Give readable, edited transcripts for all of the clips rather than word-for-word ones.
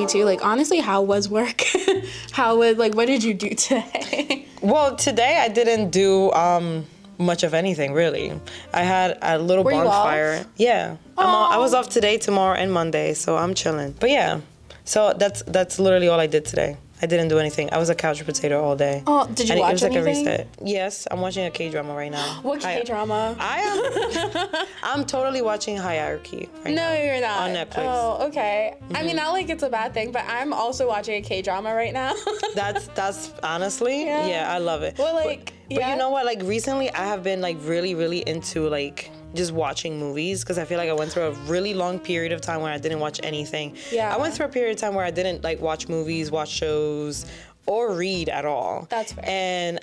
me too. Like, honestly, how was work? What did you do today? Well, today I didn't do much of anything really. I had a little Were you bonfire. off? Yeah, I was off today, tomorrow, and Monday, so I'm chilling. But yeah, so that's literally all I did today. I didn't do anything. I was a couch potato all day. Oh, did you watch anything? It was like a reset. Yes, I'm watching a K-drama right now. What K-drama? I'm totally watching Hierarchy right now. No, you're not. On Netflix. Oh, okay. Mm-hmm. I mean, not like it's a bad thing, but I'm also watching a K-drama right now. That's honestly, yeah, I love it. Well, but you know what? Like recently, I have been like really, really into like just watching movies because I feel like I went through a really long period of time where I didn't watch anything. Yeah. I went through a period of time where I didn't like watch movies, watch shows, or read at all. That's fair. And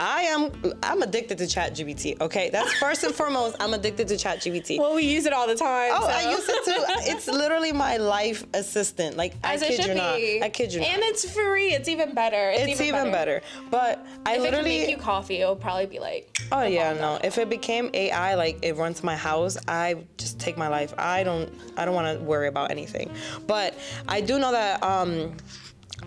I'm addicted to ChatGPT. Okay, that's first and foremost. I'm addicted to ChatGPT. Well, we use it all the time. Oh, so. I use it too. It's literally my life assistant. Like As I kid you not. be. I kid you not. And it's free. It's even better. It's even better. But I if literally. If it can make you coffee, it'll probably be like. Oh yeah, no. If it became AI, like it runs my house, I just take my life. I don't want to worry about anything. But I do know that.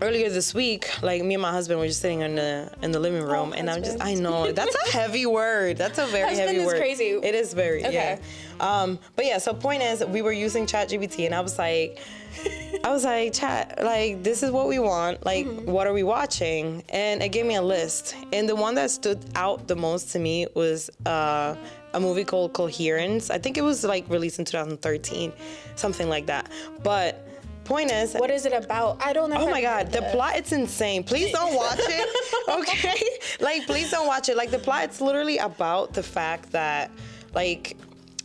Earlier this week, like me and my husband were just sitting in the living room, and I know that's a heavy word. That's a very heavy word. Husband is crazy. It is very, okay. Yeah. But yeah, so point is, we were using ChatGPT, and I was like, Chat, like this is what we want. Like, what are we watching? And it gave me a list, and the one that stood out the most to me was a movie called Coherence. I think it was like released in 2013, something like that. But point is, what is it about? I don't know. Oh my God, the plot, it's insane. Please don't watch it, okay? Like, please don't watch it. Like, the plot, it's literally about the fact that, like,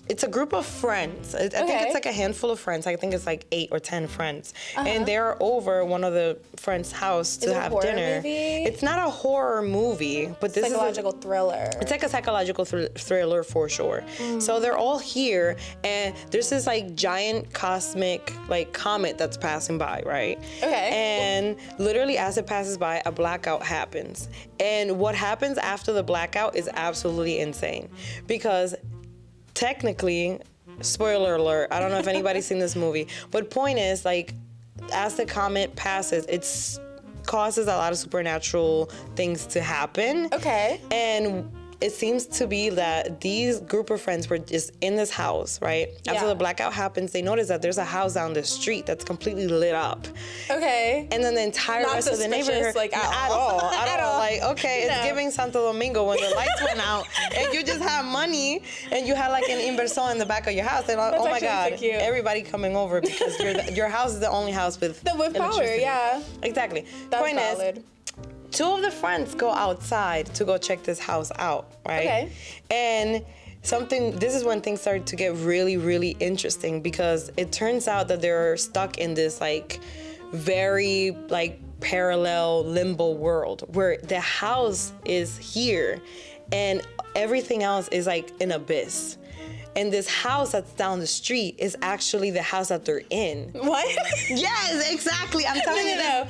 it's a group of friends. I think it's like a handful of friends. I think it's like 8 or 10 friends. And they're over one of the friends' house to have dinner. Movie? It's not a horror movie, but this psychological thriller. It's like a psychological thriller for sure. So they're all here, and there's this like giant cosmic like comet that's passing by, right? Okay. And literally as it passes by, a blackout happens. And what happens after the blackout is absolutely insane because technically, spoiler alert, I don't know if anybody's seen this movie, but point is, like, as the comet passes, it causes a lot of supernatural things to happen. Okay. And it seems to be that these group of friends were just in this house, right? Yeah. After the blackout happens, they notice that there's a house down the street that's completely lit up. Okay. And then the entire rest of the neighborhood, like at all. Like, okay, it's giving Santo Domingo when the lights went out, and you just have money, and you had like an inversor in the back of your house, and like, oh my God, so everybody coming over because your house is the only house with power. Yeah. Exactly. That's Point valid. is, 2 of the friends go outside to go check this house out, right? Okay. And this is when things started to get really, really interesting because it turns out that they're stuck in this like very like parallel limbo world where the house is here and everything else is like an abyss. And this house that's down the street is actually the house that they're in. What? Yes, exactly. I'm telling you this.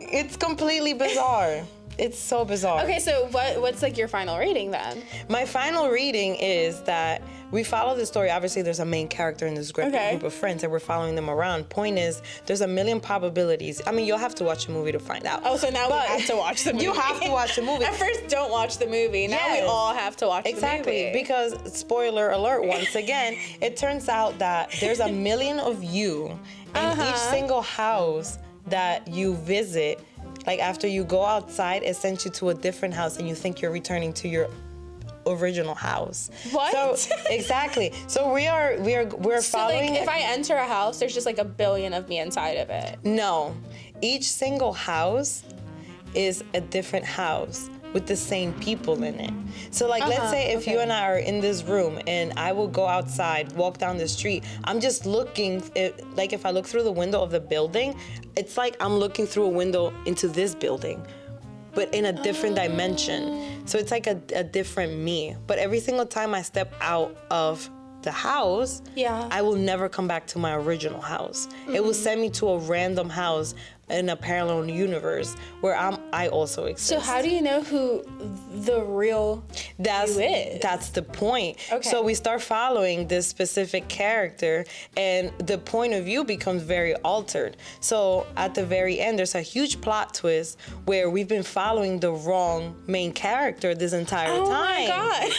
It's completely bizarre. It's so bizarre. Okay, so what's like your final rating then? My final reading is that we follow the story. Obviously, there's a main character in this group of friends, and we're following them around. Point is, there's a million probabilities. I mean, you'll have to watch the movie to find out. Oh, so now we have to watch the movie. You have to watch the movie. At first, don't watch the movie. Now we all have to watch the movie. Exactly, because spoiler alert, once again, it turns out that there's a million of you in each single house that you visit. Like after you go outside, it sends you to a different house and you think you're returning to your original house. What? So exactly. So we're so following. Like if I enter a house, there's just like a billion of me inside of it. No. Each single house is a different house with the same people in it. So like let's say if you and I are in this room and I will go outside, walk down the street, I'm just looking like if I look through the window of the building, it's like I'm looking through a window into this building, but in a different dimension. So it's like a different me. But every single time I step out of the house, I will never come back to my original house. It will send me to a random house in a parallel universe where I also exist. So how do you know who the real you is? That's the point. Okay. So we start following this specific character, and the point of view becomes very altered. So at the very end, there's a huge plot twist where we've been following the wrong main character this entire time. Oh my God.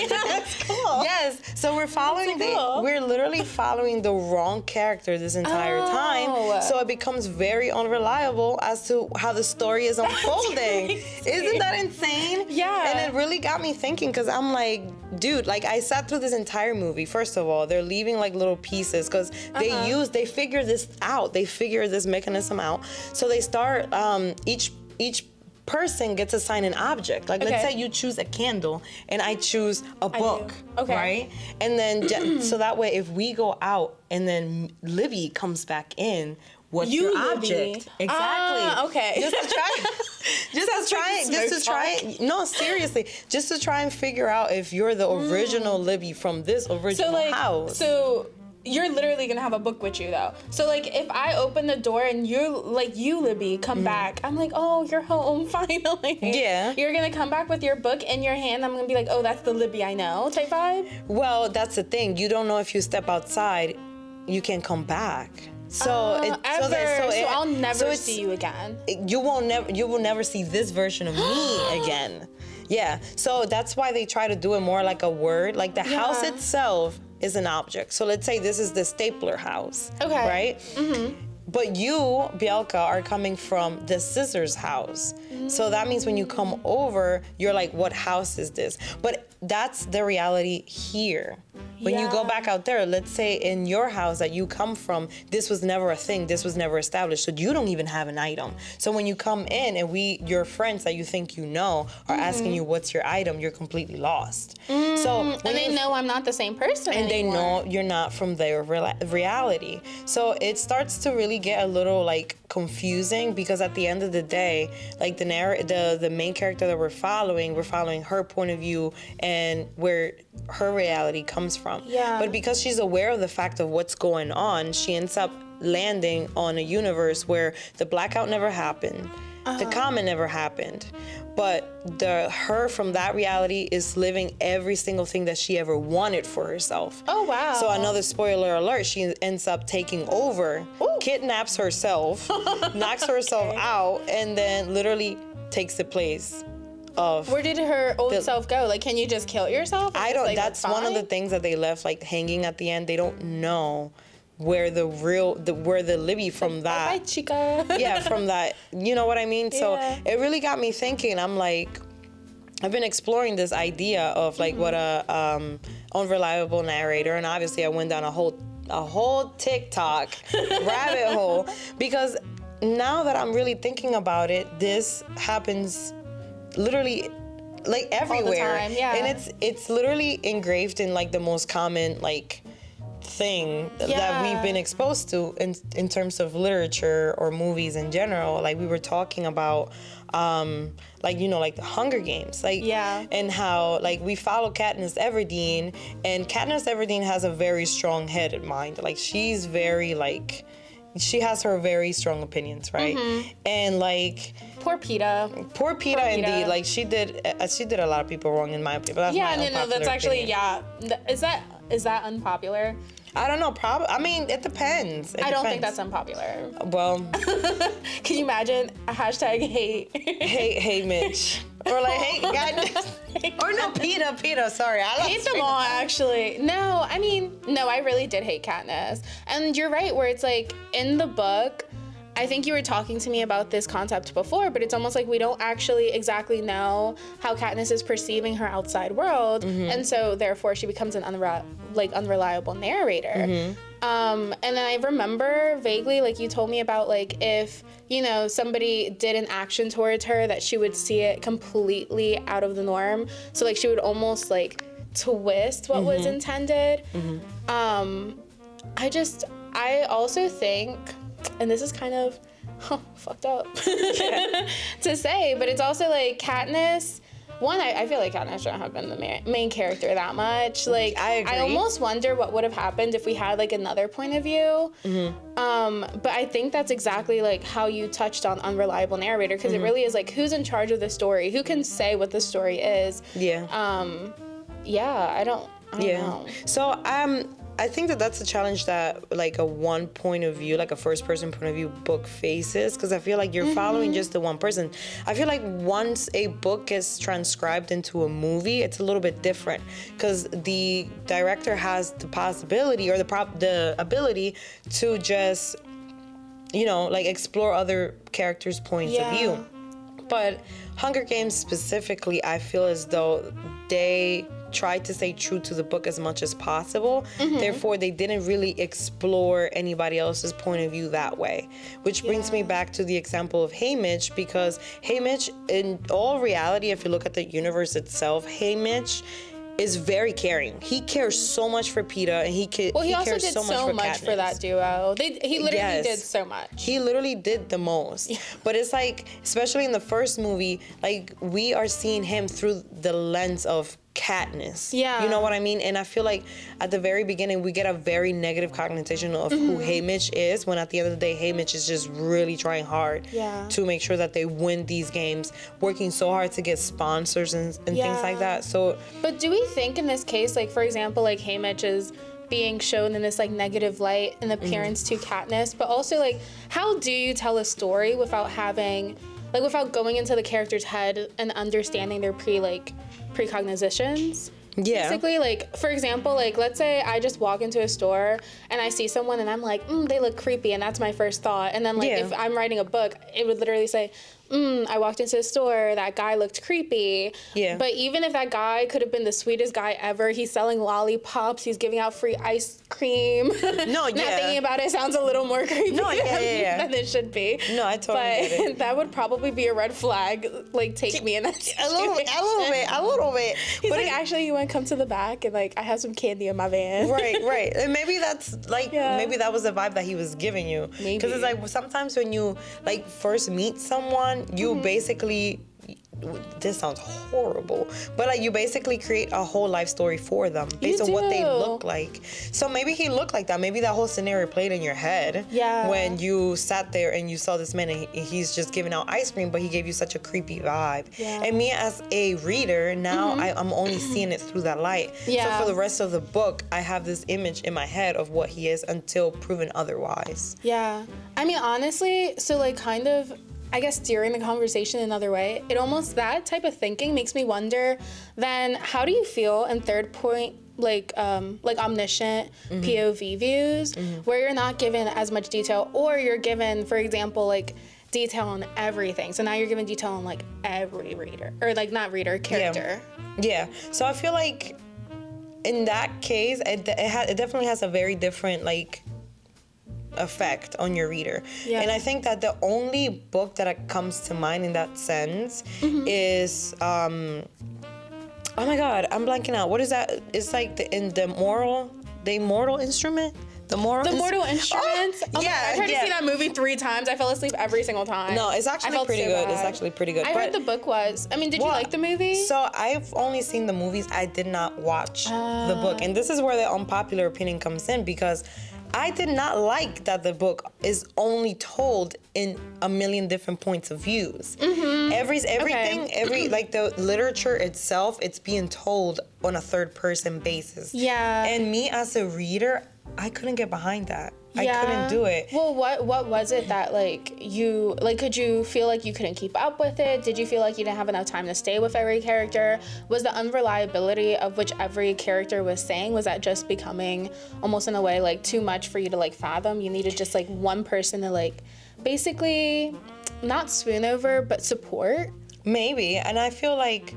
That's cool. Yes. So we're following we're literally following the wrong character this entire time. So it becomes very unreliable as to how the story is unfolding. Isn't that insane? Yeah. And it really got me thinking, because I'm like, dude, like I sat through this entire movie. First of all, they're leaving like little pieces because they figure this out. They figure this mechanism out. So they start each person gets assigned an object. Like let's say you choose a candle and I choose a book, right? And then so that way if we go out and then Libby comes back in, what's your object? Exactly. Okay. Just to try. No, seriously, just to try and figure out if you're the original Libby from this original house. So you're literally gonna have a book with you though. So like if I open the door and you Libby come back, I'm like, oh, you're home finally. Yeah. You're gonna come back with your book in your hand. I'm gonna be like, oh, that's the Libby I know type vibe. Well, that's the thing. You don't know if you step outside, you can come back. So I'll never see you again. You will never see this version of me again. Yeah. So that's why they try to do it more like a word. Like the house itself is an object. So let's say this is the stapler house. Okay. Right? Mm-hmm. But you, Bielka, are coming from the scissors house. So that means when you come over, you're like, what house is this? But that's the reality here. When you go back out there, let's say in your house that you come from, this was never a thing, this was never established, so you don't even have an item. So when you come in and your friends that you think you know are asking you what's your item, you're completely lost. So and they know I'm not the same person and anymore. They know you're not from their reality. So it starts to really get a little like confusing, because at the end of the day, like the main character that we're following her point of view and where her reality comes from. Yeah. But because she's aware of the fact of what's going on, she ends up landing on a universe where the blackout never happened, the comet never happened, but her from that reality is living every single thing that she ever wanted for herself. Oh wow. So another spoiler alert, she ends up taking over, kidnaps herself, knocks herself out, and then literally takes the place of... Where did her old self go? Like, can you just kill yourself? I don't, that's one of the things that they left like hanging at the end. They don't know where the Libby from that... Bye, chica. Yeah, from that, you know what I mean? So it really got me thinking. I'm like, I've been exploring this idea of like what a unreliable narrator, and obviously I went down a whole TikTok rabbit hole, because now that I'm really thinking about it, this happens literally like everywhere. All the time, yeah. And it's literally engraved in like the most common like thing that we've been exposed to in terms of literature or movies in general. Like we were talking about like, you know, like the Hunger Games, like, and how like we follow Katniss Everdeen, and Katniss Everdeen has a very strong-headed mind. Like she's very like, she has her very strong opinions, right? And like Poor Peta indeed. Like she did a lot of people wrong in my opinion. That's actually is that unpopular? I don't know. Probably. I mean, it depends. I don't think that's unpopular. Well, can you imagine a hashtag hate Mitch, or like hate God, or no Peta. Sorry, I hate them all. Actually, no. I mean, no. I really did hate Katniss, and you're right. Where it's like in the book, I think you were talking to me about this concept before, but it's almost like we don't actually exactly know how Katniss is perceiving her outside world, and so therefore she becomes an unreliable narrator. And then I remember vaguely, like you told me about like if, you know, somebody did an action towards her that she would see it completely out of the norm. So like she would almost like twist what was intended. I also think, and this is kind of fucked up to say, but it's also like Katniss I feel like Katniss shouldn't have been the main character that much. Like, I agree. I almost wonder what would have happened if we had like another point of view. But I think that's exactly like how you touched on Unreliable Narrator, because it really is like, who's in charge of the story? Who can say what the story is? Yeah. I don't know. So I think that that's a challenge that like a one point of view, like a first person point of view book faces, because I feel like you're following just the one person. I feel like once a book gets transcribed into a movie, it's a little bit different, because the director has the possibility or the ability to just, you know, like explore other characters' points of view. But Hunger Games specifically, I feel as though they tried to stay true to the book as much as possible. Therefore, they didn't really explore anybody else's point of view that way. Which brings me back to the example of Haymitch, because Haymitch, in all reality, if you look at the universe itself, Haymitch is very caring. He cares so much for Peeta, and he also cares did so much for Katniss. for that duo. He literally did so much. He literally did the most. But it's like, especially in the first movie, like we are seeing him through the lens of Katniss. Yeah. You know what I mean? And I feel like at the very beginning, we get a very negative connotation of who Haymitch is, when at the end of the day, Haymitch is just really trying hard to make sure that they win these games, working so hard to get sponsors and things like that. So, but do we think in this case, like, for example, like Haymitch is being shown in this like negative light in appearance to Katniss, but also like, how do you tell a story without going into the character's head and understanding their precognitions? Basically, like, for example, like, let's say I just walk into a store and I see someone and I'm like, they look creepy, and that's my first thought. And then, like, if I'm writing a book, it would literally say, I walked into a store, that guy looked creepy. Yeah. But even if that guy could have been the sweetest guy ever, he's selling lollipops, he's giving out free ice cream. No, Not thinking about it sounds a little more creepy than it should be. No, I totally get it. That would probably be a red flag. Like, take me in that situation. A little bit. He's but like, actually, you want to come to the back, and like, I have some candy in my van. Right. And maybe that's like, maybe that was the vibe that he was giving you. Maybe. Because it's like, sometimes when you like first meet someone, you basically, this sounds horrible, but like you basically create a whole life story for them based on what they look like. So maybe he looked like that. Maybe that whole scenario played in your head when you sat there and you saw this man and he's just giving out ice cream, but he gave you such a creepy vibe. And me as a reader, now I'm only seeing it through that light. So for the rest of the book, I have this image in my head of what he is until proven otherwise. I mean, honestly, so like kind of, I guess steering the conversation another way, it almost, that type of thinking makes me wonder, then how do you feel in third point, like omniscient POV views, where you're not given as much detail, or you're given, for example, like detail on everything. So now you're given detail on like every reader, or like not reader, character. Yeah. So I feel like in that case, it definitely has a very different like effect on your reader. And I think that the only book that comes to mind in that sense is oh my god, I'm blanking out. What is that? It's like the Immortal Instrument. The Mortal Instruments. I tried to see that movie 3 times. I fell asleep every single time. No, it's actually pretty good. It's actually pretty good. I heard the book was. I mean, did you like the movie? So I've only seen the movies. I did not watch the book, and this is where the unpopular opinion comes in, because I did not like that the book is only told in a million different points of views. Everything, like the literature itself, it's being told on a third person basis. And me as a reader, I couldn't get behind that. I couldn't do it. Well, what was it that could you feel like you couldn't keep up with it? Did you feel like you didn't have enough time to stay with every character? Was the unreliability of which every character was saying, was that just becoming almost in a way like too much for you to like fathom? You needed just like one person to like basically not swoon over, but support? Maybe. And I feel like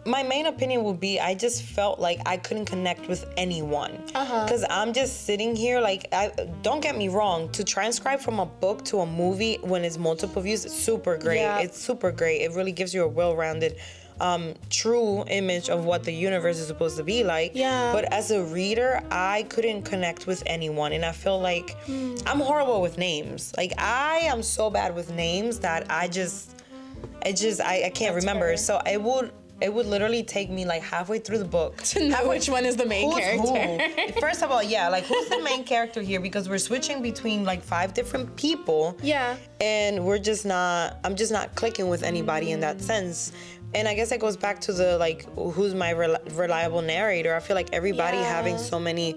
my main opinion would be, I just felt like I couldn't connect with anyone. Because I'm just sitting here, like, don't get me wrong, to transcribe from a book to a movie when it's multiple views, it's super great. It's super great. It really gives you a well-rounded, true image of what the universe is supposed to be like. But as a reader, I couldn't connect with anyone. And I feel like I'm horrible with names. Like, I am so bad with names that I just... I can't remember. fair. So it would literally take me like halfway through the book to know which one is the main character. Who? First of all, yeah, like who's the main character here? Because we're switching between like 5 different people. Yeah. And I'm just not clicking with anybody in that sense. And I guess it goes back to the like, who's my reliable narrator? I feel like everybody having so many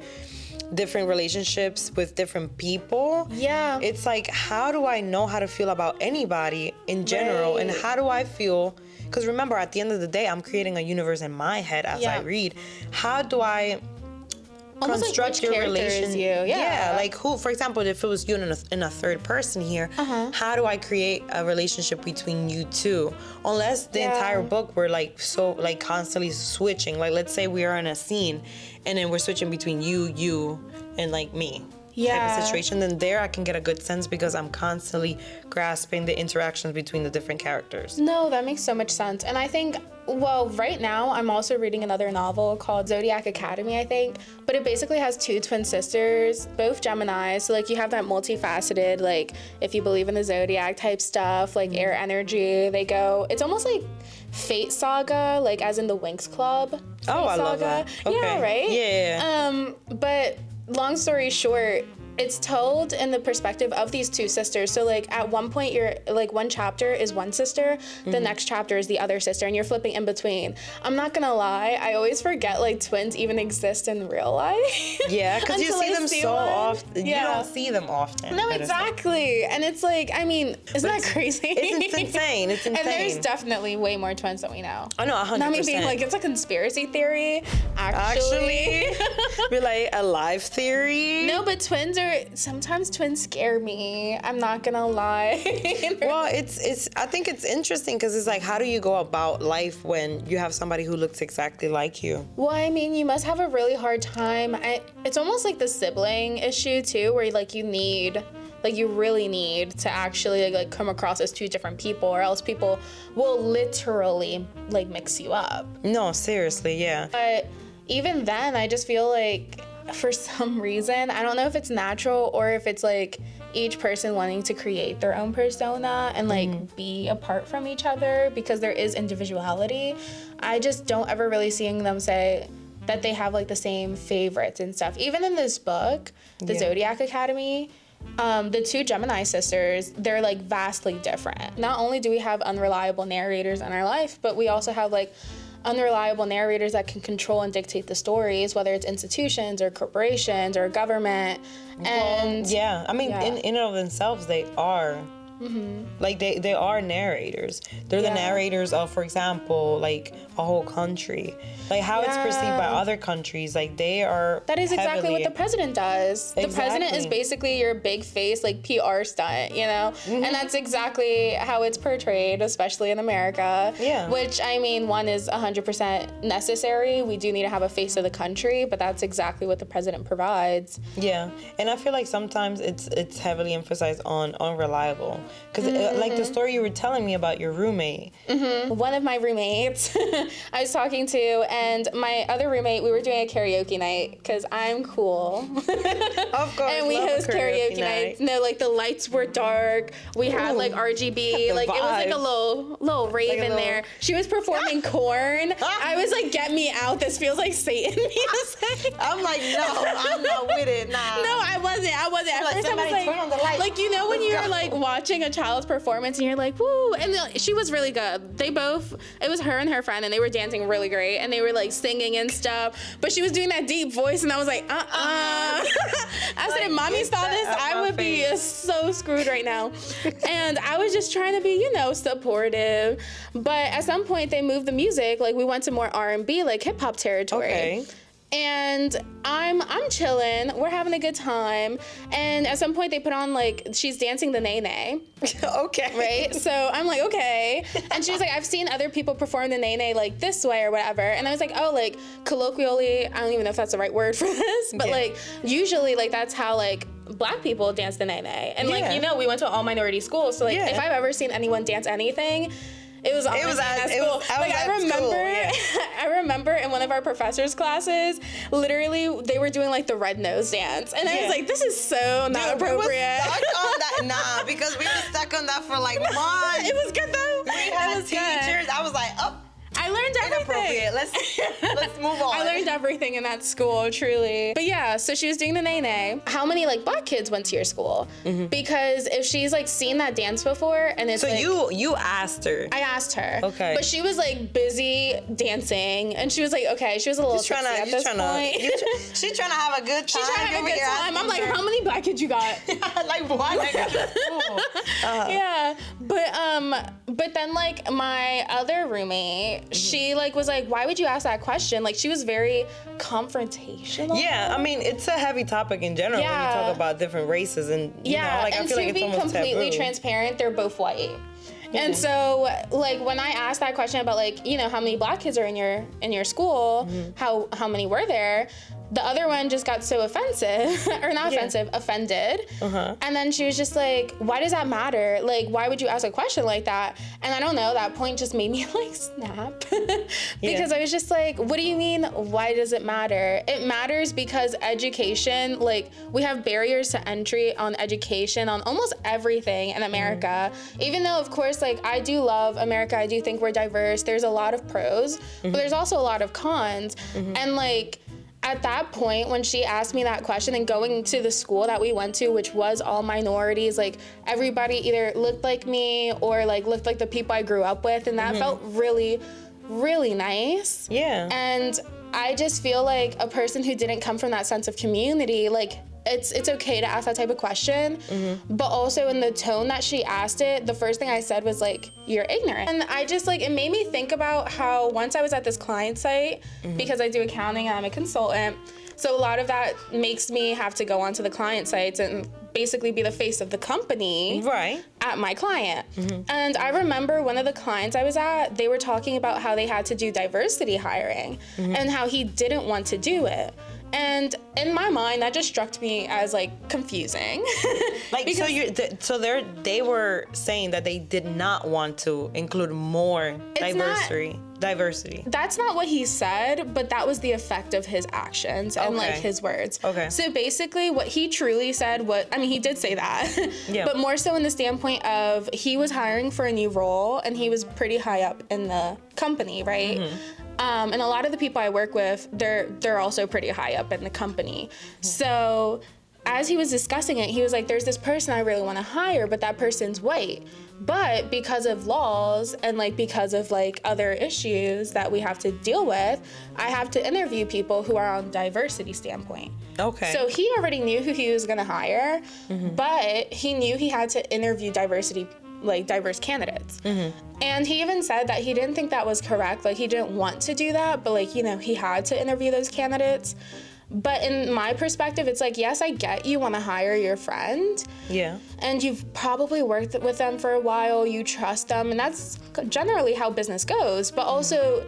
different relationships with different people. Yeah. It's like, how do I know how to feel about anybody in general? Right. And how do I feel? Because remember, at the end of the day, I'm creating a universe in my head as I read. How do I almost construct like your characters relation? Yeah, like who, for example, if it was you in a third person here, how do I create a relationship between you two? Unless the entire book we're like so like constantly switching. Like let's say we are in a scene and then we're switching between you and like me. Type of situation, then there I can get a good sense because I'm constantly grasping the interactions between the different characters. No, that makes so much sense. And I think, well, right now I'm also reading another novel called Zodiac Academy, I think. But it basically has 2 twin sisters, both Gemini. So like you have that multifaceted, like if you believe in the Zodiac type stuff, like air energy, they go, it's almost like Fate Saga, like as in the Winx Club. Fate I Saga. love that. Okay. Yeah, right? Yeah. But long story short, it's told in the perspective of these 2 sisters. So like at one point you're like one chapter is one sister, the next chapter is the other sister, and you're flipping in between. I'm not gonna lie, I always forget like twins even exist in real life. Yeah, because you see them so often. Yeah. You don't see them often. No, exactly. And it's like, I mean, isn't that crazy? It's insane. It's insane. And there's definitely way more twins than we know. I know, 100%. Not me being like, it's a conspiracy theory. Actually. We're like a live theory. No, but sometimes twins scare me. I'm not gonna lie. Well, I think it's interesting because it's like, how do you go about life when you have somebody who looks exactly like you? Well, I mean, you must have a really hard time. It's almost like the sibling issue too, where like you really need to actually like come across as 2 different people, or else people will literally like mix you up. No, seriously, yeah. But even then, I just feel like for some reason, I don't know if it's natural or if it's like each person wanting to create their own persona and like be apart from each other because there is individuality. I just don't ever really seeing them say that they have like the same favorites and stuff. Even in this book, the Zodiac Academy, the 2 Gemini sisters, they're like vastly different. Not only do we have unreliable narrators in our life, but we also have like unreliable narrators that can control and dictate the stories, whether it's institutions or corporations or government. And I mean, in and of themselves, they are. Like they are narrators. They're the narrators of, for example, like a whole country. Like how it's perceived by other countries. Like they are. That is exactly what the president does. The president is basically your big face, like PR stunt, you know? And that's exactly how it's portrayed, especially in America. Yeah. Which, I mean, one is 100% necessary. We do need to have a face of the country, but that's exactly what the president provides. Yeah, and I feel like sometimes it's heavily emphasized on unreliable. Because like the story you were telling me about your roommate. One of my roommates I was talking to, and my other roommate, we were doing a karaoke night because I'm cool. Of course. And we host karaoke nights. No, like the lights were dark. We had like RGB. Like it was like a little rave in there. She was performing Korn. I was like, get me out. This feels like Satan music. I'm like, no, I'm not with it. Nah. No, I wasn't. At like, first I was like, turn on the lights. like, you know when you're like watching a child's performance and you're like, woo, and she was really good. It was her and her friend, and they were dancing really great, and they were like singing and stuff, but she was doing that deep voice, and I was like, I said, if mommy saw this, I would be so screwed right now. And I was just trying to be, supportive, but at some point they moved the music, like we went to more R&B, like hip hop territory. Okay. And I'm chilling. We're having a good time. And at some point they put on like she's dancing the nene. Okay. Right? So I'm like, okay. And she's like, I've seen other people perform the nene like this way or whatever. And I was like, oh, like colloquially, I don't even know if that's the right word for this, but like usually like that's how like Black people dance the nene. And like, we went to an all minority school. So like if I've ever seen anyone dance anything, It was on at school. I remember, I remember in one of our professors' classes, literally they were doing like the red nose dance, and I was like, this is so not appropriate. We were stuck on that, because we were stuck on that for like months. It was good though. We had teachers. Good. I was like, oh. I learned everything. Let's move on. I learned everything in that school, truly. But yeah, so she was doing the nay-nay. How many like black kids went to your school? Because if she's like seen that dance before, and it's so like, you asked her. I asked her. Okay. But she was like busy dancing, and she was like, okay, she was a little tipsy at this point. She's trying to have a good time. She's trying to have a good time. I'm like, how many black kids you got? Like what? Yeah, but then like my other roommate, she like was like, why would you ask that question? Like she was very confrontational. Yeah, I mean it's a heavy topic in general when you talk about different races, and you know, like I feel like it's almost completely taboo. transparent, they're both white. And so like when I asked that question about like, you know, how many black kids are in your school, how many were there, the other one just got so offensive, or not offensive, offended. And then she was just like, why does that matter? Like, why would you ask a question like that? And I don't know, that point just made me like snap. Because I was just like, what do you mean, why does it matter? It matters because education, like we have barriers to entry on education on almost everything in America. Even though of course, like I do love America, I do think we're diverse, there's a lot of pros, but there's also a lot of cons. And like, at that point, when she asked me that question, and going to the school that we went to, which was all minorities, like everybody either looked like me or like looked like the people I grew up with, and that felt really, really nice. Yeah. And I just feel like a person who didn't come from that sense of community, like it's okay to ask that type of question, but also in the tone that she asked it, the first thing I said was like, you're ignorant. And I just like, it made me think about how once I was at this client site, because I do accounting and I'm a consultant, so a lot of that makes me have to go onto the client sites and basically be the face of the company at my client. And I remember one of the clients I was at, they were talking about how they had to do diversity hiring and how he didn't want to do it. And in my mind, that just struck me as like confusing. Like, they were saying that they did not want to include more diversity. That's not what he said, but that was the effect of his actions and like his words. So basically what he truly said, he did say that, but more so in the standpoint of he was hiring for a new role and he was pretty high up in the company, right? And a lot of the people I work with, they're also pretty high up in the company. So as he was discussing it, he was like, there's this person I really want to hire, but that person's white. But because of laws and like because of like other issues that we have to deal with, I have to interview people who are on diversity standpoint. So he already knew who he was going to hire, but he knew he had to interview diverse candidates. And he even said that he didn't think that was correct. Like he didn't want to do that, but like, you know, he had to interview those candidates. But in my perspective, it's like, yes, I get you want to hire your friend. Yeah. And you've probably worked with them for a while, you trust them, and that's generally how business goes. But also,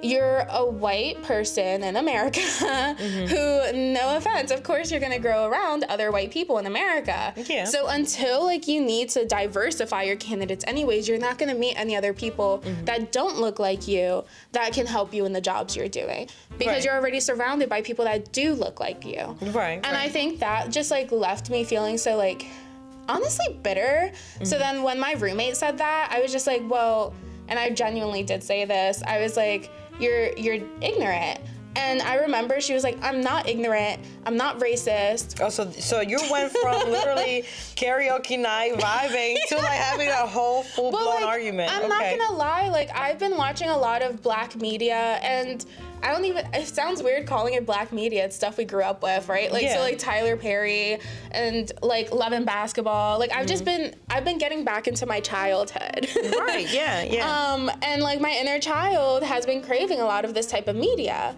you're a white person in America who, no offense, of course you're gonna grow around other white people in America. Yeah. So until like you need to diversify your candidates anyways, you're not gonna meet any other people that don't look like you that can help you in the jobs you're doing. Because you're already surrounded by people that do look like you. And I think that just like left me feeling so like, honestly bitter. So then when my roommate said that, I was just like, well, and I genuinely did say this, I was like, you're ignorant. And I remember she was like, I'm not ignorant, I'm not racist. Oh, so you went from literally karaoke night vibing to like having a whole full-blown argument. I'm not gonna lie, like I've been watching a lot of black media, and I don't even, it sounds weird calling it black media, it's stuff we grew up with, right? Like, so like Tyler Perry and like Love and Basketball. Like I've been getting back into my childhood. And like my inner child has been craving a lot of this type of media.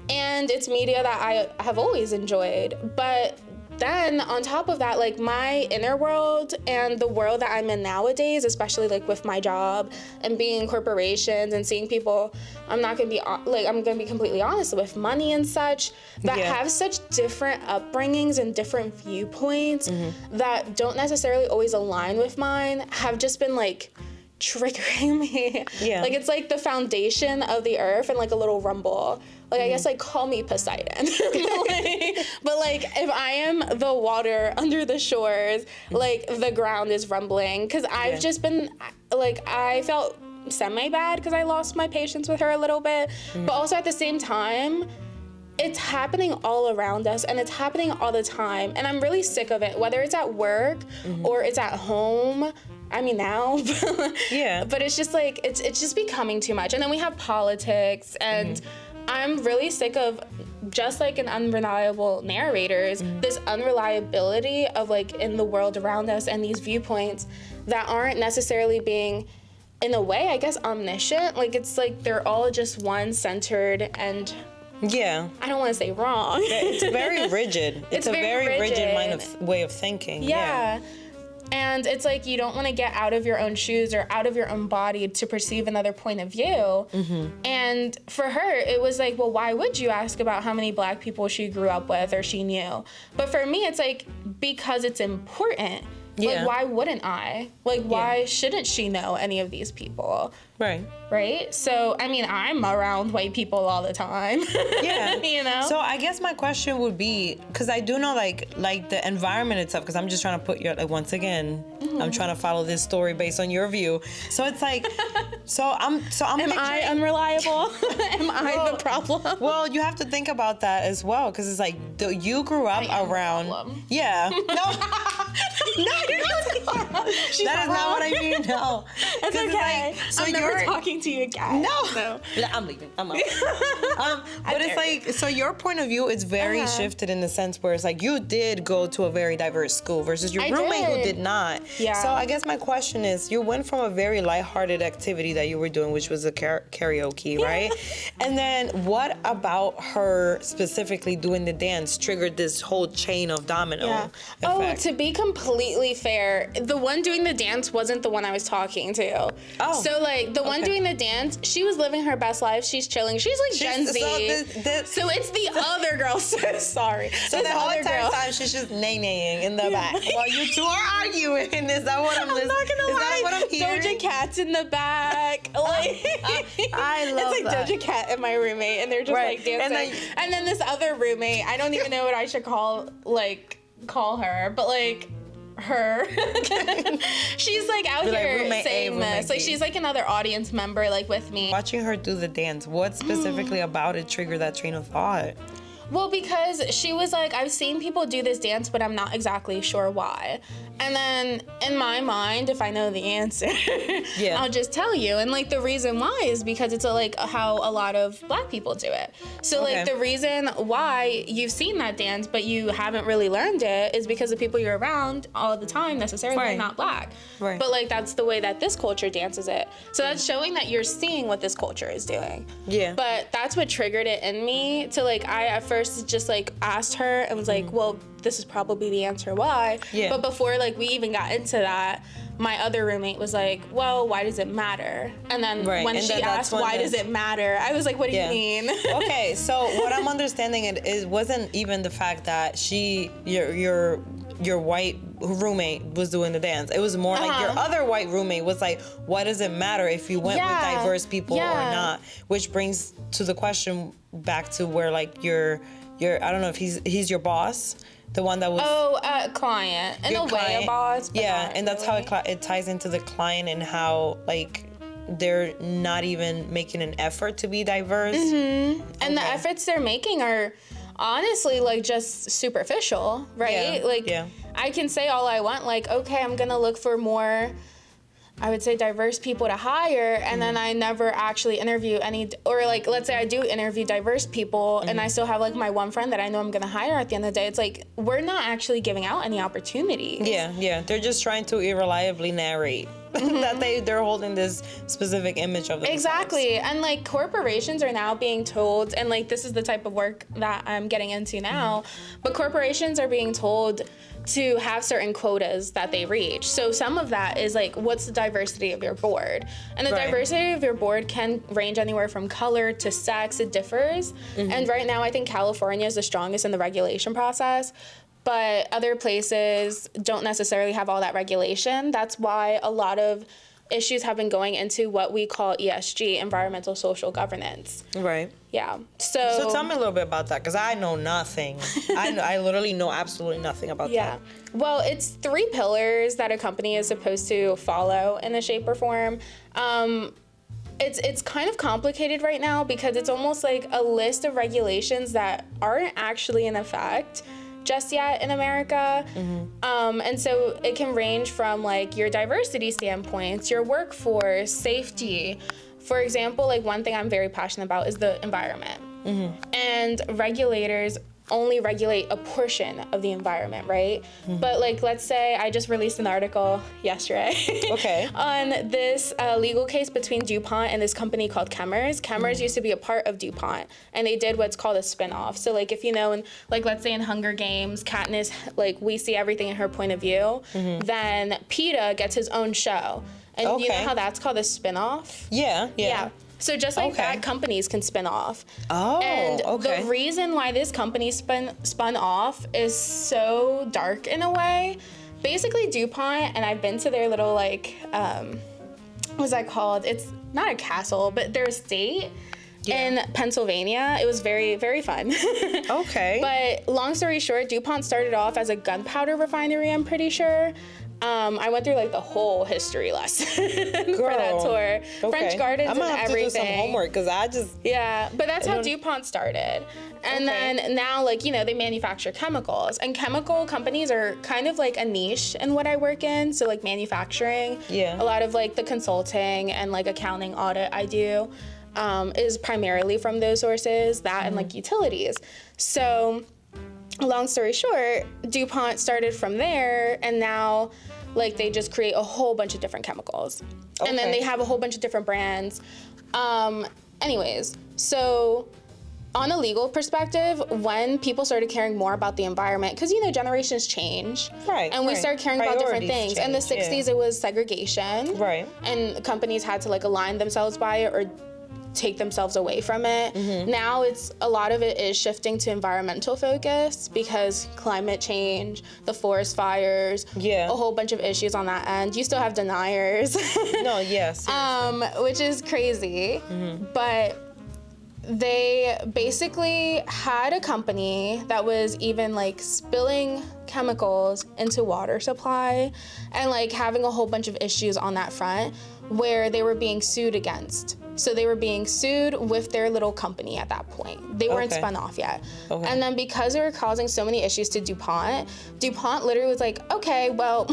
And it's media that I have always enjoyed. But then on top of that, like my inner world and the world that I'm in nowadays, especially like with my job and being in corporations and seeing people, I'm gonna be completely honest, with money and such, that have such different upbringings and different viewpoints that don't necessarily always align with mine, have just been like triggering me. Yeah. Like, it's like the foundation of the earth and like a little rumble. Like, I guess, like, call me Poseidon. but like, if I am the water under the shores, like, the ground is rumbling. Because I've just been, like, I felt semi-bad because I lost my patience with her a little bit. But also at the same time, it's happening all around us, and it's happening all the time. And I'm really sick of it, whether it's at work or it's at home. I mean, now. But it's just, like, it's just becoming too much. And then we have politics, and I'm really sick of, just like in Unreliable Narrators, this unreliability of, like, in the world around us, and these viewpoints that aren't necessarily being, in a way, I guess, omniscient. Like, it's like they're all just one-centered, and I don't want to say wrong. It's very rigid. It's a very rigid way of thinking. Yeah. And it's like you don't want to get out of your own shoes or out of your own body to perceive another point of view. And for her, it was like, well, why would you ask about how many Black people she grew up with or she knew? But for me, it's like, because it's important. Like, why wouldn't I? Like, why shouldn't she know any of these people? Right? So, I mean, I'm around white people all the time. You know? So I guess my question would be, because I do know, like the environment itself, because I'm just trying to put your, like, once again, I'm trying to follow this story based on your view. So it's like, I'm Am I unreliable? Am I the problem? Well, you have to think about that as well, because it's like, you grew up around. Yeah. No, that is not what I mean. No, it's okay. So I'm never talking to you again. No. I'm leaving. I'm out. But it's like, so your point of view is very shifted in the sense where it's like you did go to a very diverse school versus your roommate who did not. Yeah. So I guess my question is, you went from a very lighthearted activity that you were doing, which was a karaoke, right? And then what about her specifically doing the dance triggered this whole chain of domino effect? Oh, to be completely fair, the one doing the dance wasn't the one I was talking to. Oh. So, like, the one doing the dance, she was living her best life. She's chilling. She's like Gen Z. So it's the other girl. So sorry. So the whole entire time she's just nay-naying in the back while you two are arguing. Is that what I'm listening? I'm not gonna lie. Is that what I'm hearing? Doja Cat's in the back. Like, I love it's like that. Doja Cat and my roommate, and they're just like dancing. And then this other roommate, I don't even know what I should call her, but like her. She's like out here saying this. Like, she's like another audience member, like, with me. Watching her do the dance, what specifically about it triggered that train of thought? Well, because she was like, I've seen people do this dance, but I'm not exactly sure why. And then in my mind, if I know the answer, I'll just tell you. And like the reason why is because it's like how a lot of Black people do it. So like the reason why you've seen that dance, but you haven't really learned it is because the people you're around all the time necessarily are not Black. But like that's the way that this culture dances it. So that's showing that you're seeing what this culture is doing. But that's what triggered it in me to like, I at first just like asked her and was like, well, this is probably the answer why. But before like we even got into that, my other roommate was like, well, why does it matter? And then when she asked why does it matter, I was like, what do you mean? Okay, so what I'm understanding it wasn't even the fact that your white roommate was doing the dance. It was more like your other white roommate was like, why does it matter if you went with diverse people or not? Which brings to the question back to where like your I don't know if he's your boss, the one that was client in a way, a boss. And that's really. how it ties into the client and how like they're not even making an effort to be diverse. And the efforts they're making are honestly like just superficial, right? I can say all I want, like, okay, I'm gonna look for more, I would say, diverse people to hire, and then I never actually interview any, or like, let's say I do interview diverse people, and I still have like my one friend that I know I'm gonna hire at the end of the day. It's like, we're not actually giving out any opportunities. They're just trying to irreliably narrate. That they're holding this specific image of themselves. Exactly. And like corporations are now being told, and like this is the type of work that I'm getting into now, but corporations are being told to have certain quotas that they reach. So some of that is like, what's the diversity of your board? And the diversity of your board can range anywhere from color to sex. It differs. And right now I think California is the strongest in the regulation process, but other places don't necessarily have all that regulation. That's why a lot of issues have been going into what we call ESG, environmental social governance. Right. Yeah. So tell me a little bit about that, because I know nothing. I literally know absolutely nothing about that. Yeah. Well, it's 3 pillars that a company is supposed to follow in a shape or form. It's kind of complicated right now because it's almost like a list of regulations that aren't actually in effect just yet in America. And so it can range from like your diversity standpoints, your workforce, safety. For example, like one thing I'm very passionate about is the environment. And regulators only regulate a portion of the environment, right? But like, let's say I just released an article yesterday on this legal case between DuPont and this company called Chemours. Chemours used to be a part of DuPont, and they did what's called a spin-off. So like, if you know, in like, let's say in Hunger Games, Katniss, like we see everything in her point of view, then PETA gets his own show. And you know how that's called a spin-off? Yeah. So just like that, companies can spin off. And the reason why this company spun off is so dark in a way. Basically, DuPont, and I've been to their little like, what's that called? It's not a castle, but their estate in Pennsylvania. It was very, very fun. But long story short, DuPont started off as a gunpowder refinery, I'm pretty sure. I went through like the whole history lesson for that tour. French gardens and everything. I'm gonna have to do some homework because I just... Yeah, but that's how DuPont started. And then now, like, you know, they manufacture chemicals. And chemical companies are kind of like a niche in what I work in. So like manufacturing. A lot of like the consulting and like accounting audit I do is primarily from those sources, that and like utilities. So long story short, DuPont started from there, and now like they just create a whole bunch of different chemicals. And then they have a whole bunch of different brands. Anyways, so on a legal perspective, when people started caring more about the environment, because, you know, generations change. And we started caring about different things. In the 60s, it was segregation. And companies had to like align themselves by it or take themselves away from it. Now it's a lot of it is shifting to environmental focus because climate change, the forest fires, a whole bunch of issues on that end. You still have deniers. Which is crazy. But they basically had a company that was even like spilling chemicals into water supply and like having a whole bunch of issues on that front where they were being sued against. So they were being sued with their little company at that point. They weren't spun off yet. And then because they were causing so many issues to DuPont literally was like, okay, well,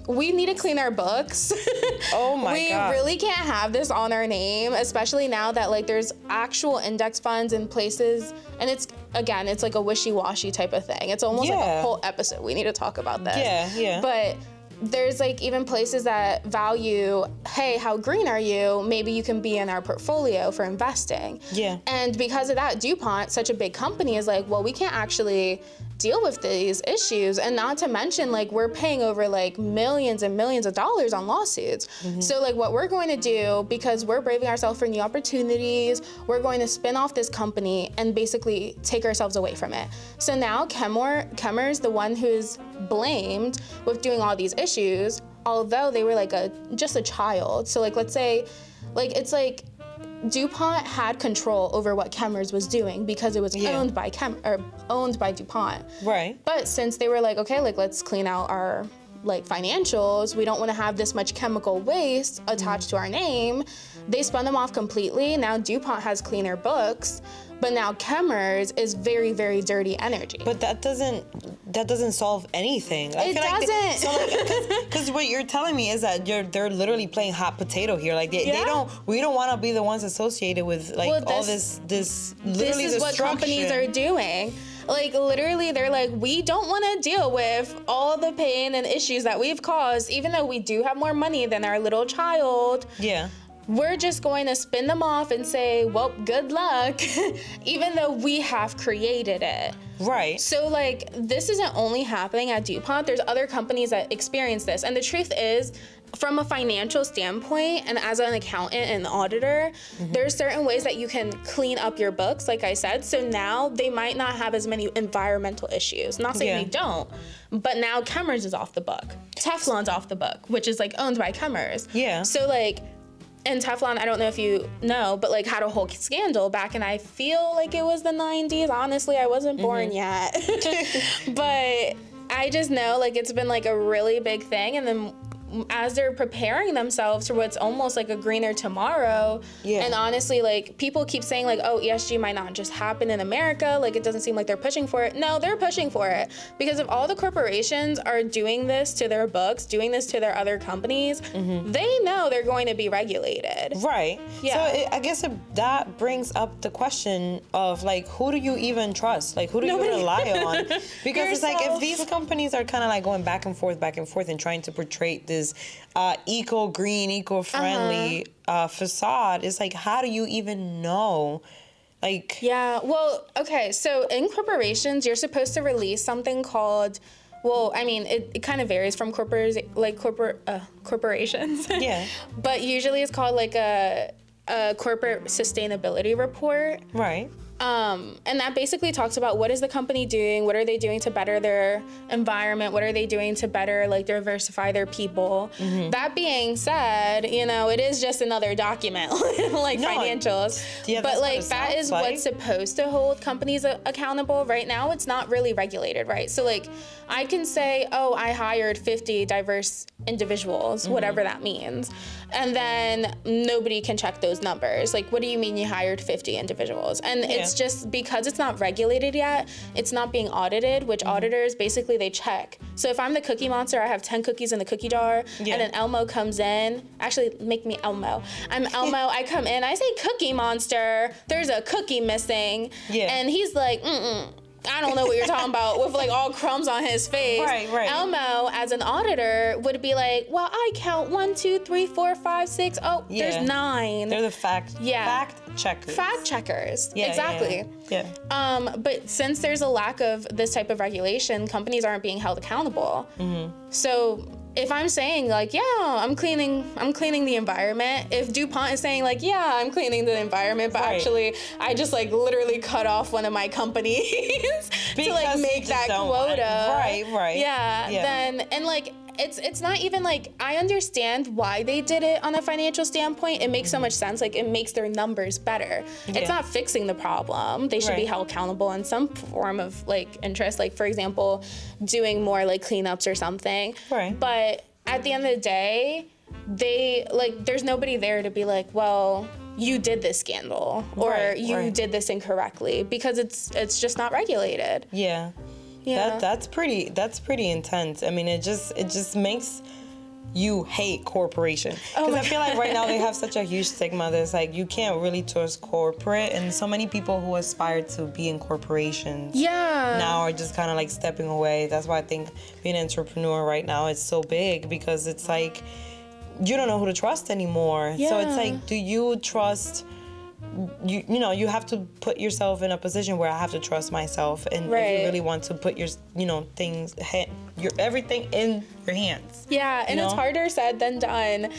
we need to clean our books. We really can't have this on our name, especially now that like there's actual index funds in places, and it's like a wishy-washy type of thing. It's almost like a whole episode. We need to talk about this. But there's like even places that value, hey, how green are you? Maybe you can be in our portfolio for investing. And because of that, DuPont, such a big company, is like, well, we can't actually deal with these issues. And not to mention, like, we're paying over like millions and millions of dollars on lawsuits. So like what we're going to do, because we're braving ourselves for new opportunities, we're going to spin off this company and basically take ourselves away from it. So now Chemours, the one who's blamed with doing all these issues, although they were like just a child. So like, let's say, like, it's like DuPont had control over what Chemours was doing because it was owned by DuPont. But since they were like, okay, like let's clean out our like financials, we don't want to have this much chemical waste attached to our name, they spun them off completely. Now DuPont has cleaner books, but now Chemours is very, very dirty energy. But that doesn't solve anything. It doesn't. Because what you're telling me is that they're literally playing hot potato here. Like we don't want to be the ones associated with like all this literally this is what companies are doing. Like literally they're like, we don't want to deal with all the pain and issues that we've caused, even though we do have more money than our little child. We're just going to spin them off and say, well, good luck, even though we have created it. So like, this isn't only happening at DuPont. There's other companies that experience this. And the truth is, from a financial standpoint, and as an accountant and auditor, there's certain ways that you can clean up your books, like I said. So now they might not have as many environmental issues. Not saying they don't, but now Chemours is off the book. Teflon's off the book, which is like owned by Chemours. Yeah. So like, and Teflon, I don't know if you know, but like had a whole scandal back in, I feel like it was the 90s. Honestly, I wasn't born yet. But I just know like it's been like a really big thing. And then as they're preparing themselves for what's almost like a greener tomorrow, and honestly, like people keep saying like, oh, ESG might not just happen in America, like it doesn't seem like they're pushing for it. No, they're pushing for it, because if all the corporations are doing this to their books, doing this to their other companies, they know they're going to be regulated. Right. So I guess that brings up the question of like, who do you even trust? Like, who do you rely on? Because it's like, if these companies are kind of like going back and forth and trying to portray this eco-green, eco-friendly facade, it's like, how do you even know? Like, well, okay, so in corporations, you're supposed to release something called, well, I mean, it kind of varies from corporations. But usually it's called like a corporate sustainability report. Right. And that basically talks about what is the company doing, what are they doing to better their environment, what are they doing to better like diversify their people. That being said, you know, it is just another document like financials. But like that is what's supposed to hold companies accountable. Right now it's not really regulated, right? So like I can say, oh, I hired 50 diverse individuals, whatever that means. And then nobody can check those numbers. Like, what do you mean you hired 50 individuals? And it's just because it's not regulated yet, it's not being audited, which auditors, basically they check. So if I'm the Cookie Monster, I have 10 cookies in the cookie jar, and then Elmo comes in, actually make me Elmo. I'm Elmo, I come in, I say, Cookie Monster, there's a cookie missing. And he's like, I don't know what you're talking about, with like all crumbs on his face. Right. Elmo, as an auditor, would be like, well, I count 1, 2, 3, 4, 5, 6. Oh, there's 9. They're the fact checkers. Fact checkers. Exactly. But since there's a lack of this type of regulation, companies aren't being held accountable. So if I'm saying like, I'm cleaning the environment, if DuPont is saying like, I'm cleaning the environment, but actually I just like literally cut off one of my companies to like make that quota. Right. Then, and like, it's not even like, I understand why they did it on a financial standpoint. It makes so much sense. Like, it makes their numbers better. It's not fixing the problem. They should be held accountable in some form of like interest, like for example, doing more like cleanups or something. But at the end of the day, they like, there's nobody there to be like, well, you did this scandal or you did this incorrectly, because it's just not regulated. That's pretty intense. I mean, it just makes you hate corporation, because I feel like right now they have such a huge stigma that's like, you can't really trust corporate, and so many people who aspire to be in corporations now are just kind of like stepping away. That's why I think being an entrepreneur right now is so big, because it's like you don't know who to trust anymore. So it's like, do you trust? You know, you have to put yourself in a position where I have to trust myself, and if you really want to put your, things, your everything in your hands. And it's harder said than done.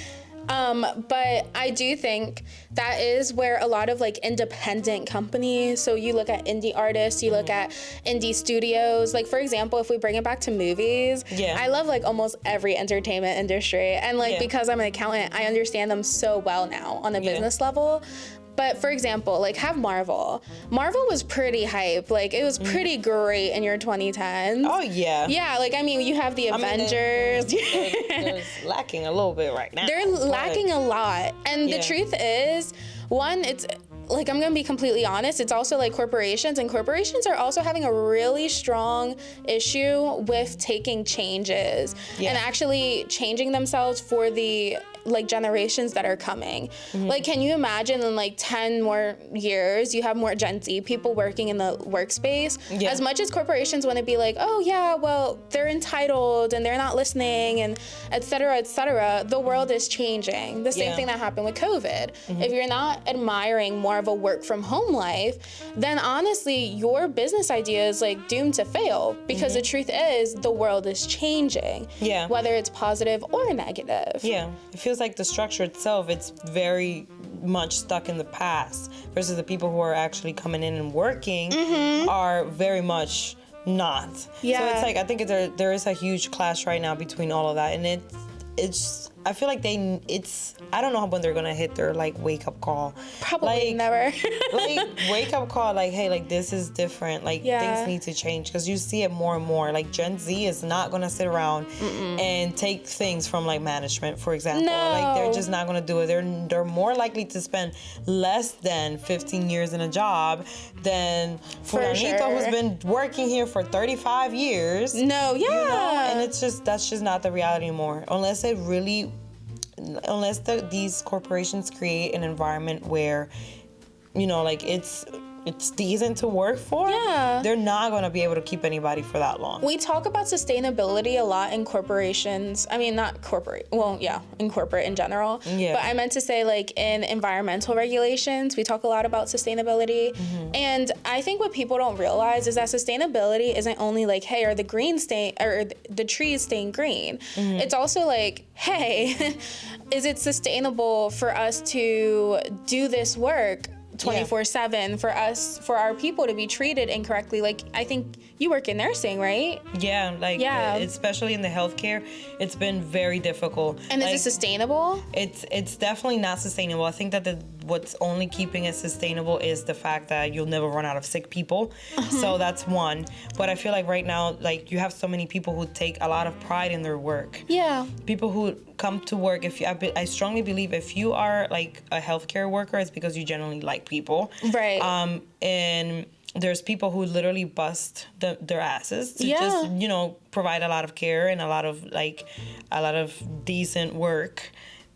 But I do think that is where a lot of like independent companies, so you look at indie artists, you look at indie studios, like for example, if we bring it back to movies, I love like almost every entertainment industry, and like because I'm an accountant, I understand them so well now on a business level. But for example, like have Marvel. Marvel was pretty hype. Like it was pretty great in your 2010s. Oh yeah. Yeah, like I mean, you have the Avengers. They're lacking a little bit right now. They're lacking a lot. And the truth is, one, it's like, I'm gonna be completely honest, it's also like corporations are also having a really strong issue with taking changes and actually changing themselves for the like generations that are coming. Like, can you imagine in like 10 more years, you have more Gen Z people working in the workspace? As much as corporations want to be like, oh yeah, well, they're entitled and they're not listening and et cetera, the world is changing. The same thing that happened with COVID. If you're not admiring more of a work from home life, then honestly, your business idea is like doomed to fail, because the truth is the world is changing. Yeah. Whether it's positive or negative. Yeah. It feels like the structure itself, it's very much stuck in the past, versus the people who are actually coming in and working are very much not. Yeah. So it's like, I think there is a huge clash right now between all of that, and it's I feel like I don't know when they're gonna hit their like wake up call. Probably like, never. Like wake up call, like, hey, like this is different. Like things need to change, because you see it more and more. Like Gen Z is not gonna sit around and take things from like management, for example. No. Like they're just not gonna do it. They're more likely to spend less than 15 years in a job than Fulanito, who's been working here for 35 years. No, yeah. You know? And that's just not the reality anymore. Unless these corporations create an environment where, you know, like it's decent to work for, they're not going to be able to keep anybody for that long. We talk about sustainability a lot in corporations. I mean, not corporate. Well, yeah, in corporate in general. Yeah. But I meant to say, like, in environmental regulations, we talk a lot about sustainability. And I think what people don't realize is that sustainability isn't only like, hey, are the trees staying green? It's also like, hey, is it sustainable for us to do this work 24/7 for our people to be treated incorrectly? Like, I think you work in nursing, right? Yeah, like especially in the healthcare, it's been very difficult. And like, is it sustainable? It's definitely not sustainable. I think that what's only keeping it sustainable is the fact that you'll never run out of sick people. So that's one. But I feel like right now, like, you have so many people who take a lot of pride in their work. Yeah. People who come to work, I strongly believe if you are like a healthcare worker, it's because you generally like people. Right. And there's people who literally bust their asses to just, you know, provide a lot of care and a lot of decent work.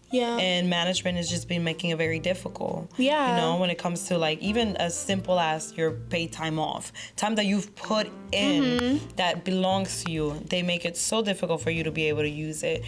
Yeah. And management has just been making it very difficult. Yeah. You know, when it comes to like even as simple as your paid time off, time that you've put in that belongs to you, they make it so difficult for you to be able to use it.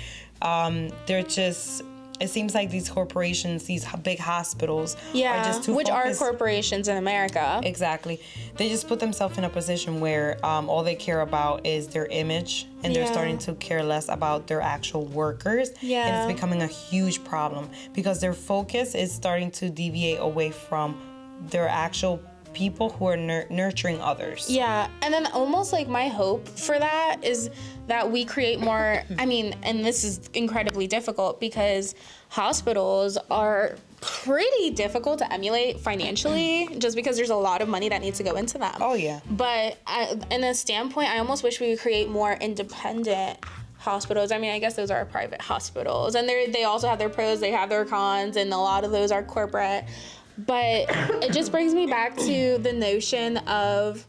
It seems like these corporations, these big hospitals, are just too focused. Are corporations in America. Exactly. They just put themselves in a position where all they care about is their image, and they're starting to care less about their actual workers. Yeah. And it's becoming a huge problem because their focus is starting to deviate away from their actual people who are nurturing others. Yeah. And then almost like my hope for that is that we create more, I mean, and this is incredibly difficult because hospitals are pretty difficult to emulate financially just because there's a lot of money that needs to go into them. Oh, yeah. But in a standpoint, I almost wish we would create more independent hospitals. I mean, I guess those are private hospitals. And they also have their pros, they have their cons, and a lot of those are corporate. But it just brings me back to the notion of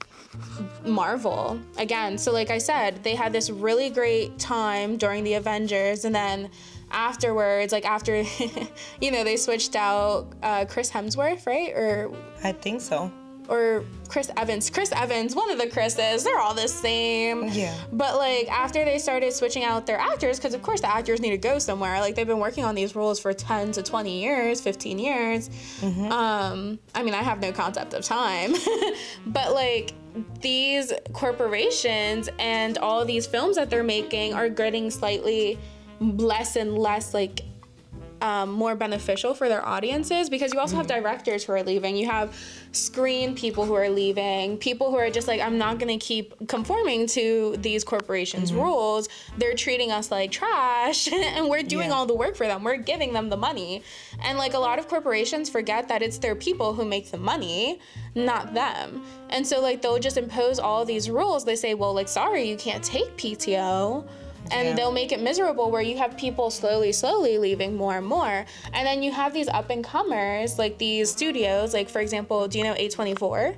Marvel again. So like I said, they had this really great time during the Avengers, and then afterwards, like after, you know, they switched out Chris Hemsworth, right? Or I think so. Or Chris Evans, one of the Chris's, they're all the same. Yeah. But like after they started switching out their actors, because of course the actors need to go somewhere. Like they've been working on these roles for 10 to 20 years, 15 years. I mean, I have no concept of time. But like these corporations and all these films that they're making are getting slightly less and less like more beneficial for their audiences, because you also have directors who are leaving. You have screen people who are leaving, people who are just like, I'm not going to keep conforming to these corporations' rules. They're treating us like trash and we're doing all the work for them. We're giving them the money. And like a lot of corporations forget that it's their people who make the money, not them. And so like they'll just impose all these rules. They say, well, like, sorry, you can't take PTO. And they'll make it miserable where you have people slowly leaving more and more. And then you have these up-and-comers, like these studios. Like, for example, do you know A24?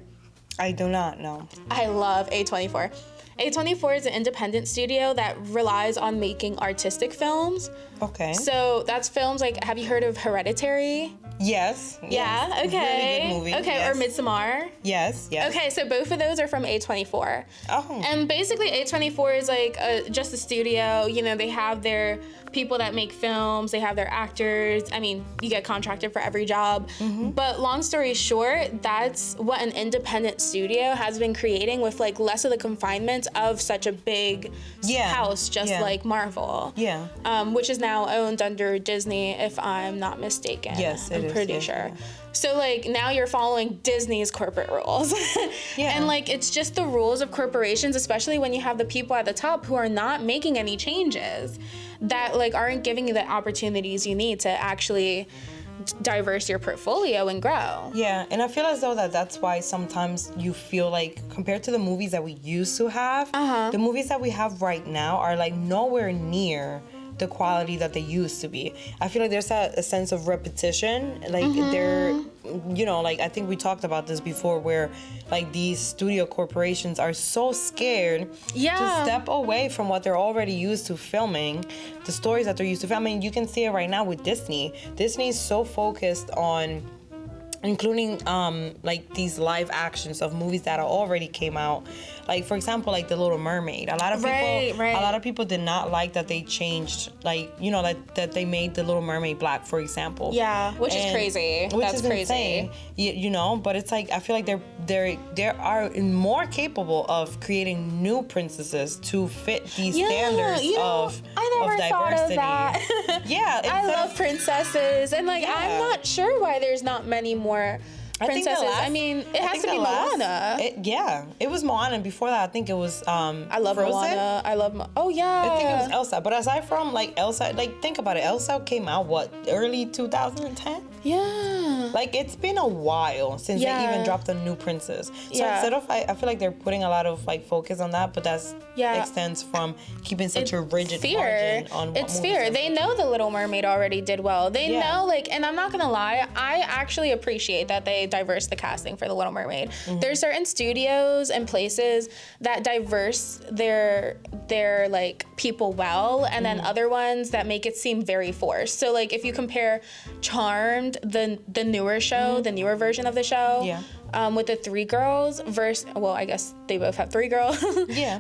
I do not know. I love A24. A24 is an independent studio that relies on making artistic films. Okay. So that's films like, have you heard of Hereditary? Yes. Yeah, okay. Really good movie. Okay, yes. or Midsommar. Yes, yes. Okay, so both of those are from A24. Oh. And basically A24 is like just a studio. You know, they have their people that make films, they have their actors. I mean, you get contracted for every job. But long story short, that's what an independent studio has been creating with like less of the confinement of such a big house, just like Marvel. Yeah. Which is now owned under Disney, if I'm not mistaken. Yes, it I'm is, pretty yeah, sure. yeah. So like now you're following Disney's corporate rules. Yeah. And like it's just the rules of corporations, especially when you have the people at the top who are not making any changes, that like aren't giving you the opportunities you need to actually diverse your portfolio and grow. Yeah, and I feel as though that's why sometimes you feel like compared to the movies that we used to have, the movies that we have right now are like nowhere near the quality that they used to be. I feel like there's a sense of repetition. Like they're, you know, like I think we talked about this before where like these studio corporations are so scared to step away from what they're already used to filming, the stories that they're used to filming. You can see it right now with Disney. Disney is so focused on including like these live actions of movies that already came out. Like for example, like The Little Mermaid. A lot of people did not like that they changed, like, you know, that they made The Little Mermaid black, for example. Yeah, which is crazy. That's crazy. Insane, you know, but it's like I feel like they are more capable of creating new princesses to fit these standards of I never thought of diversity. that. Yeah, I love princesses, and like I'm not sure why there's not many more princesses. I mean, it has to be Moana. It was Moana. And before that, I think it was I love Frozen. Moana. I love I think it was Elsa. But aside from like Elsa, like think about it. Elsa came out early 2010? Yeah. Like it's been a while since they even dropped a new princess. So instead of I feel like they're putting a lot of like focus on that, but that's extends from keeping such a rigid margin on what it's fear. They know The Little Mermaid already did well. They know, like, and I'm not gonna lie, I actually appreciate that they diverse the casting for The Little Mermaid. There's certain studios and places that diverse their like people well, and then other ones that make it seem very forced. So like if you compare Charmed, the newer show, the newer version of the show, with the three girls versus, well, I guess they both have three girls.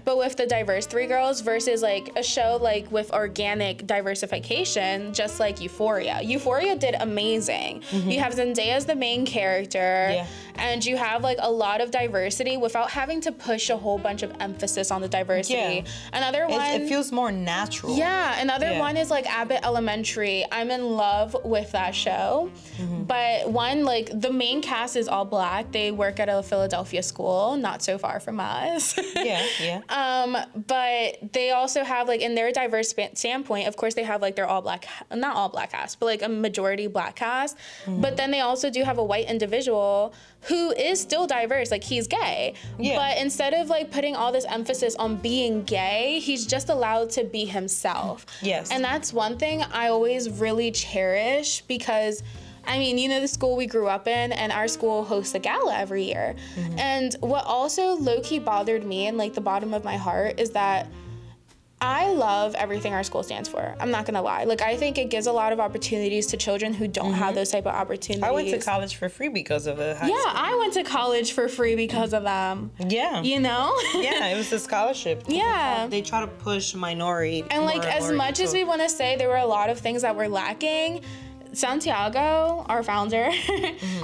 But with the diverse three girls versus like a show like with organic diversification, just like Euphoria. Euphoria did amazing. You have Zendaya as the main character, and you have like a lot of diversity without having to push a whole bunch of emphasis on the diversity. Another one, it feels more natural. Another one is like Abbott Elementary. I'm in love with that show. But one, like the main cast is all black. They work at a Philadelphia school, not so far from us. But they also have like in their diverse standpoint, of course they have like their all black, not all black cast, but like a majority black cast. But then they also do have a white individual who is still diverse, like he's gay. But instead of like putting all this emphasis on being gay, he's just allowed to be himself. And that's one thing I always really cherish, because I mean, you know, the school we grew up in, and our school hosts a gala every year. And what also low-key bothered me in like the bottom of my heart is that I love everything our school stands for. I'm not gonna lie. Like, I think it gives a lot of opportunities to children who don't have those type of opportunities. I went to college for free because of it. I went to college for free because of them. You know? It was a scholarship. They try to push minority. And like, as much as we want to say there were a lot of things that were lacking, Santiago, our founder,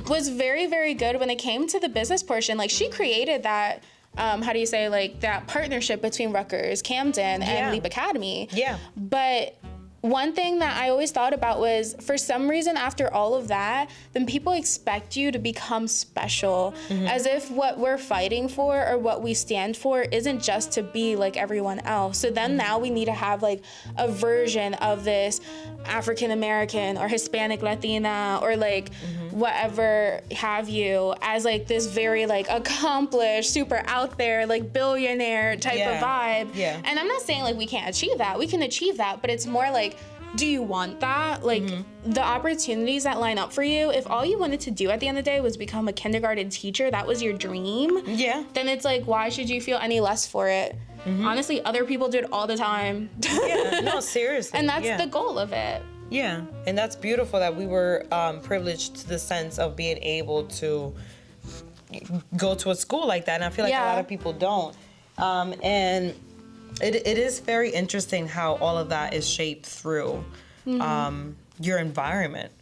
was very, very good when it came to the business portion. Like, she created that, like that partnership between Rutgers, Camden, and Leap Academy. But one thing that I always thought about was, for some reason, after all of that, then people expect you to become special, as if what we're fighting for or what we stand for isn't just to be like everyone else. So then now we need to have like a version of this African American or Hispanic Latina or like whatever have you, as like this very like accomplished, super out there, like billionaire type of vibe. And I'm not saying like we can't achieve that. We can achieve that, but it's more like, do you want that? Like the opportunities that line up for you, if all you wanted to do at the end of the day was become a kindergarten teacher, that was your dream, then it's like, why should you feel any less for it? Honestly, other people do it all the time. No, seriously. And that's the goal of it. Yeah, and that's beautiful that we were privileged to the sense of being able to go to a school like that, and I feel like a lot of people don't. And it is very interesting how all of that is shaped through your environment.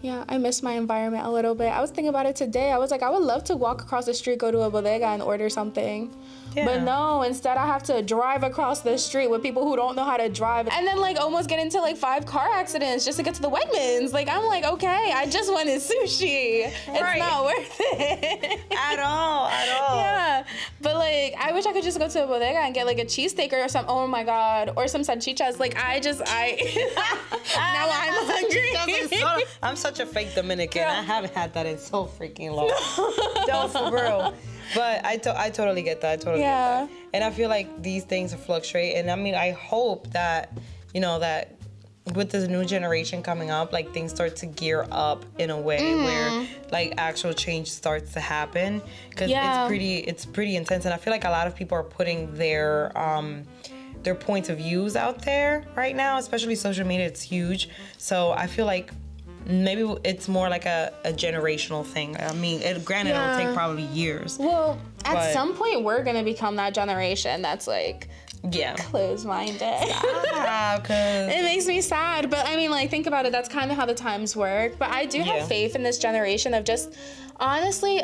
Yeah, I miss my environment a little bit. I was thinking about it today. I was like, I would love to walk across the street, go to a bodega and order something. Yeah. But no, instead I have to drive across the street with people who don't know how to drive. And then like almost get into like 5 car accidents just to get to the Wegmans. Like, I'm like, okay, I just wanted sushi. It's not worth it. At all. Yeah. But like, I wish I could just go to a bodega and get like a cheesesteak or some, oh my God, or some salchichas. Like now I'm hungry. I'm such a fake Dominican. I haven't had that in so freaking long. No, for real. But I totally get that. I totally get that. And I feel like these things fluctuate. And I mean, I hope that, that with this new generation coming up, like things start to gear up in a way where like actual change starts to happen. Because it's pretty intense. And I feel like a lot of people are putting their points of views out there right now, especially social media. It's huge. So I feel like maybe it's more like a generational thing. I mean, granted, it'll take probably years. Well, at some point, we're going to become that generation that's like closed-minded. It makes me sad. But I mean, like, think about it. That's kind of how the times work. But I do have faith in this generation of just, honestly,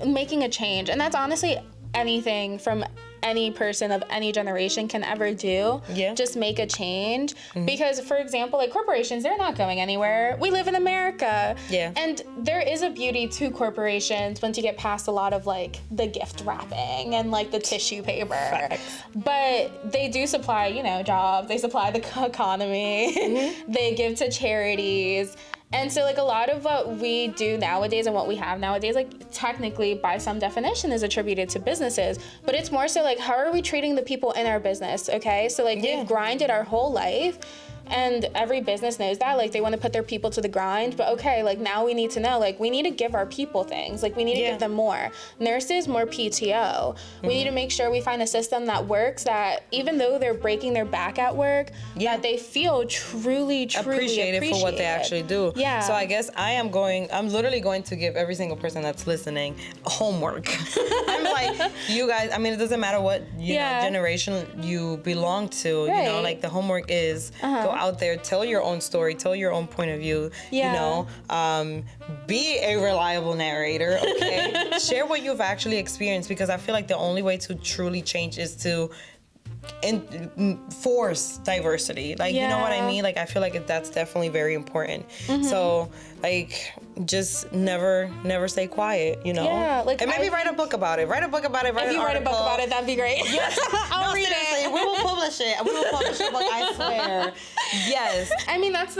making a change. And that's honestly anything from any person of any generation can ever do. Just make a change. Because, for example, like corporations, they're not going anywhere. We live in America. And there is a beauty to corporations once you get past a lot of like the gift wrapping and like the tissue paper. But they do supply, jobs. They supply the economy. They give to charities. And so, like, a lot of what we do nowadays and what we have nowadays, like, technically, by some definition, is attributed to businesses. But it's more so, like, how are we treating the people in our business, okay? So, like, we've grinded our whole life. And every business knows that, like, they want to put their people to the grind. But okay, like, now we need to know, like, we need to give our people things. Like, we need to give them more. Nurses, more PTO. We need to make sure we find a system that works, that even though they're breaking their back at work, that they feel truly appreciated for what they actually do. So I guess I'm literally going to give every single person that's listening homework. I'm like, you guys, I mean, it doesn't matter what generation you belong to, like the homework is go out there, tell your own story, tell your own point of view, be a reliable narrator, okay? Share what you've actually experienced, because I feel like the only way to truly change is to force diversity. Like, you know what I mean? Like, I feel like that's definitely very important. So, like, just never stay quiet, like, and maybe write a book about it. If you write a book about it, that'd be great. I'll read it. We will publish it. We will publish a book, I swear. Yes. I mean, that's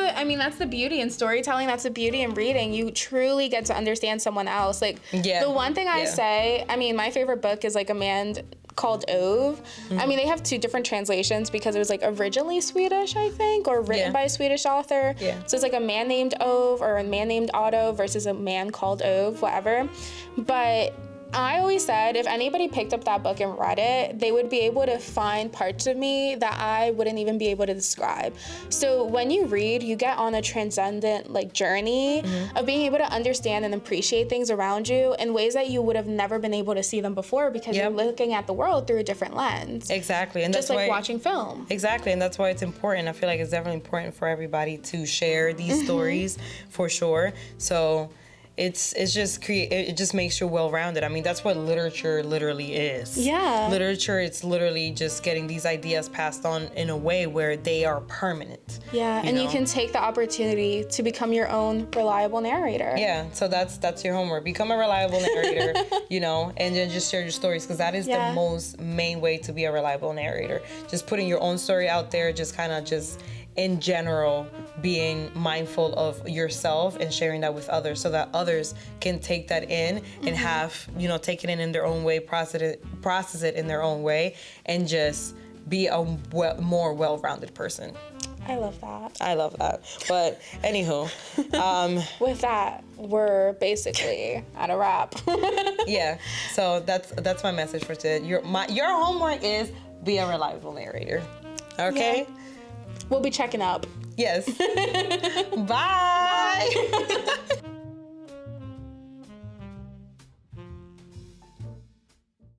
the beauty in storytelling. That's the beauty in reading. You truly get to understand someone else. Like, the one thing I say, I mean, my favorite book is like A Man Called Ove. I mean, they have 2 different translations because it was like originally Swedish, I think, or written by a Swedish author. So it's like A Man Named Ove or A Man Named Otto versus A Man Called Ove, whatever. But I always said if anybody picked up that book and read it, they would be able to find parts of me that I wouldn't even be able to describe. So when you read, you get on a transcendent like journey of being able to understand and appreciate things around you in ways that you would have never been able to see them before, because you're looking at the world through a different lens. Exactly. And just that's like why, watching film. Exactly. And that's why it's important. I feel like it's definitely important for everybody to share these stories, for sure. So it just makes you well-rounded. I mean, that's what literature literally is. Literature, it's literally just getting these ideas passed on in a way where they are permanent. You can take the opportunity to become your own reliable narrator. So that's your homework. Become a reliable narrator, and then just share your stories, because that is the most main way to be a reliable narrator. Just putting your own story out there, just kind of in general, being mindful of yourself and sharing that with others, so that others can take that in and have, take it in their own way, process it in their own way, and just be a more well-rounded person. I love that. But anywho, with that, we're basically at a wrap. So that's my message for today. Your homework is be a reliable narrator. Okay? We'll be checking up. Yes. Bye.